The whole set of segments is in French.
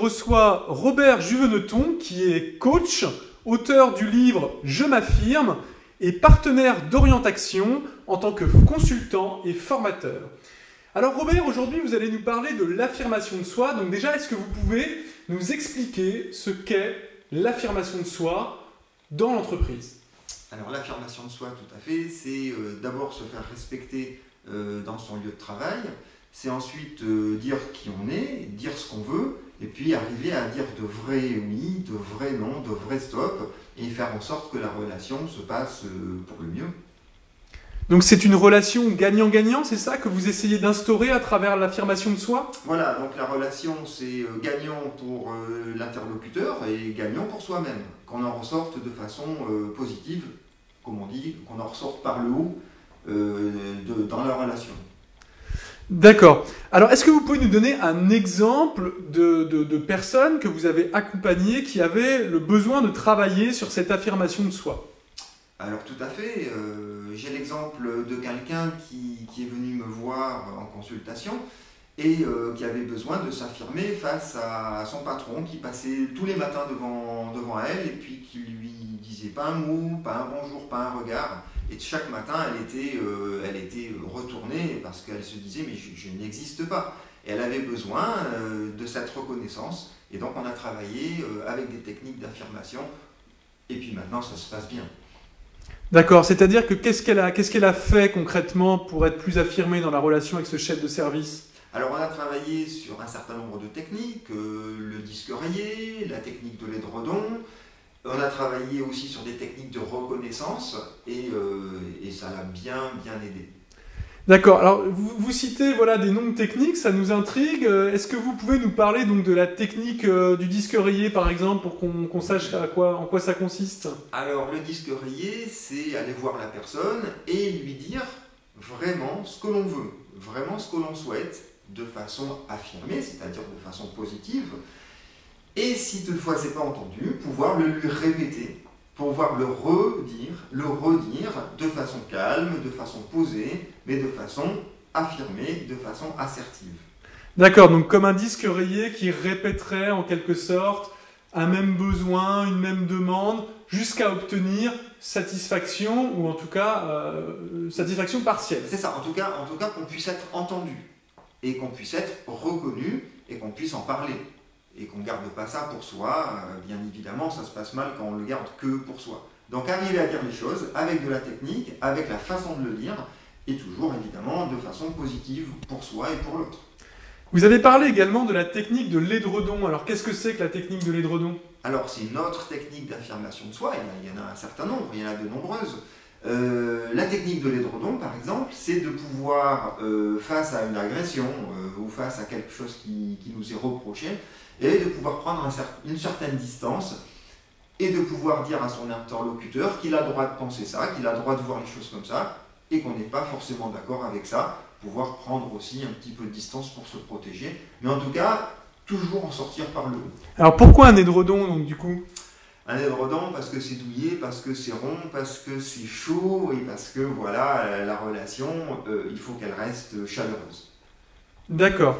reçois Robert Juveneton, qui est coach, auteur du livre Je m'affirme et partenaire d'Orientation en tant que consultant et formateur. Alors Robert, aujourd'hui vous allez nous parler de l'affirmation de soi. Donc déjà, est-ce que vous pouvez nous expliquer ce qu'est l'affirmation de soi dans l'entreprise? Alors l'affirmation de soi, tout à fait, c'est d'abord se faire respecter dans son lieu de travail, c'est ensuite dire qui on est, dire ce qu'on veut, et puis arriver à dire de vrais oui, de vrais non, de vrais stop, et faire en sorte que la relation se passe pour le mieux. Donc c'est une relation gagnant-gagnant, c'est ça que vous essayez d'instaurer à travers l'affirmation de soi? Voilà, donc la relation c'est gagnant pour l'interlocuteur et gagnant pour soi-même, qu'on en ressorte de façon positive, comme on dit, qu'on en ressorte par le haut dans la relation. D'accord. Alors, est-ce que vous pouvez nous donner un exemple de personnes que vous avez accompagnées qui avaient le besoin de travailler sur cette affirmation de soi? Alors tout à fait, j'ai l'exemple de quelqu'un qui est venu me voir en consultation et qui avait besoin de s'affirmer face à son patron qui passait tous les matins devant elle et puis qui lui disait pas un mot, pas un bonjour, pas un regard. Et chaque matin, elle était retournée parce qu'elle se disait « mais je n'existe pas ». Et elle avait besoin de cette reconnaissance. Et donc on a travaillé avec des techniques d'affirmation. Et puis maintenant, ça se passe bien. D'accord, c'est-à-dire que qu'est-ce qu'elle a fait concrètement pour être plus affirmée dans la relation avec ce chef de service? Alors on a travaillé sur un certain nombre de techniques, le disque rayé, la technique de l'édredon. On a travaillé aussi sur des techniques de reconnaissance et ça l'a bien aidé. D'accord, alors vous citez voilà, des noms de techniques, ça nous intrigue. Est-ce que vous pouvez nous parler donc, de la technique du disque rayé par exemple pour qu'on sache en quoi ça consiste? Alors le disque rayé, c'est aller voir la personne et lui dire vraiment ce que l'on veut, vraiment ce que l'on souhaite de façon affirmée, c'est-à-dire de façon positive. Et si toutefois c'est pas entendu, pouvoir le lui répéter, pouvoir le redire de façon calme, de façon posée, mais de façon affirmée, de façon assertive. D'accord, donc comme un disque rayé qui répéterait en quelque sorte un même besoin, une même demande, jusqu'à obtenir satisfaction, ou en tout cas satisfaction partielle. C'est ça, en tout cas qu'on puisse être entendu, et qu'on puisse être reconnu, et qu'on puisse en parler. Et qu'on ne garde pas ça pour soi, bien évidemment, ça se passe mal quand on le garde que pour soi. Donc arriver à dire les choses avec de la technique, avec la façon de le dire, et toujours évidemment de façon positive pour soi et pour l'autre. Vous avez parlé également de la technique de l'édredon. Alors qu'est-ce que c'est que la technique de l'édredon? Alors c'est une autre technique d'affirmation de soi, il y en a un certain nombre, il y en a de nombreuses. La technique de l'édredon, par exemple, c'est de pouvoir, face à une agression ou face à quelque chose qui nous est reproché, et de pouvoir prendre une certaine distance et de pouvoir dire à son interlocuteur qu'il a le droit de penser ça, qu'il a le droit de voir les choses comme ça, et qu'on n'est pas forcément d'accord avec ça, pouvoir prendre aussi un petit peu de distance pour se protéger, mais en tout cas, toujours en sortir par le haut. Alors pourquoi un édredon, donc, du coup? Un édredon parce que c'est douillet, parce que c'est rond, parce que c'est chaud, et parce que voilà, la relation, il faut qu'elle reste chaleureuse. D'accord.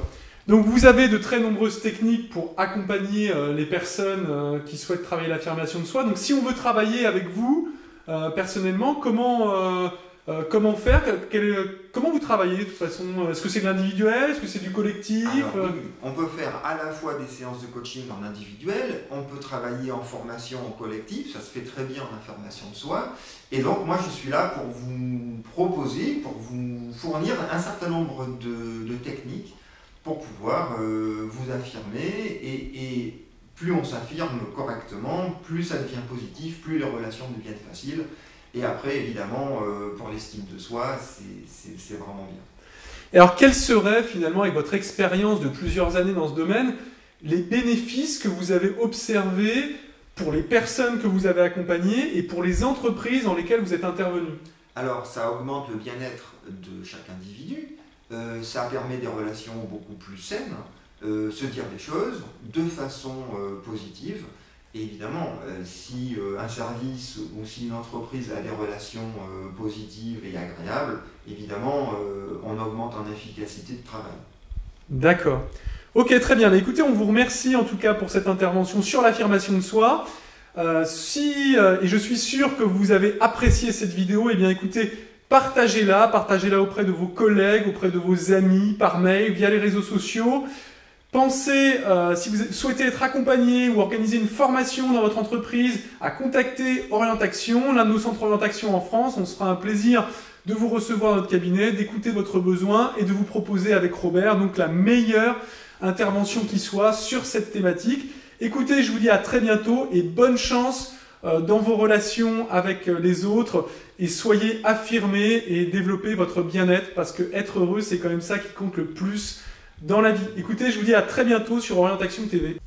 Donc vous avez de très nombreuses techniques pour accompagner les personnes qui souhaitent travailler l'affirmation de soi. Donc si on veut travailler avec vous, personnellement, comment faire? Comment vous travaillez de toute façon? Est-ce que c'est de l'individuel? Est-ce que c'est du collectif? Alors, oui, on peut faire à la fois des séances de coaching en individuel, on peut travailler en formation en collectif, ça se fait très bien en affirmation de soi. Et donc moi je suis là pour vous proposer, pour vous fournir un certain nombre de techniques pour pouvoir vous affirmer et plus on s'affirme correctement, plus ça devient positif, plus les relations deviennent faciles. Et après, évidemment, pour l'estime de soi, c'est vraiment bien. Et alors, quels seraient finalement, avec votre expérience de plusieurs années dans ce domaine, les bénéfices que vous avez observés pour les personnes que vous avez accompagnées et pour les entreprises dans lesquelles vous êtes intervenu? Alors, ça augmente le bien-être de chaque individu, ça permet des relations beaucoup plus saines, se dire des choses de façon positive. Et évidemment, si un service ou si une entreprise a des relations positives et agréables, évidemment, on augmente en efficacité de travail. D'accord. Ok, très bien. Écoutez, on vous remercie en tout cas pour cette intervention sur l'affirmation de soi. Et je suis sûr que vous avez apprécié cette vidéo, eh bien écoutez, partagez-la auprès de vos collègues, auprès de vos amis, par mail, via les réseaux sociaux. Pensez, si vous souhaitez être accompagné ou organiser une formation dans votre entreprise, à contacter Orientaction, l'un de nos centres Orientaction en France. On se fera un plaisir de vous recevoir dans notre cabinet, d'écouter votre besoin et de vous proposer avec Robert donc la meilleure intervention qui soit sur cette thématique. Écoutez, je vous dis à très bientôt et bonne chance dans vos relations avec les autres et soyez affirmés et développez votre bien-être parce que être heureux, c'est quand même ça qui compte le plus dans la vie. Écoutez, je vous dis à très bientôt sur Orientaction TV.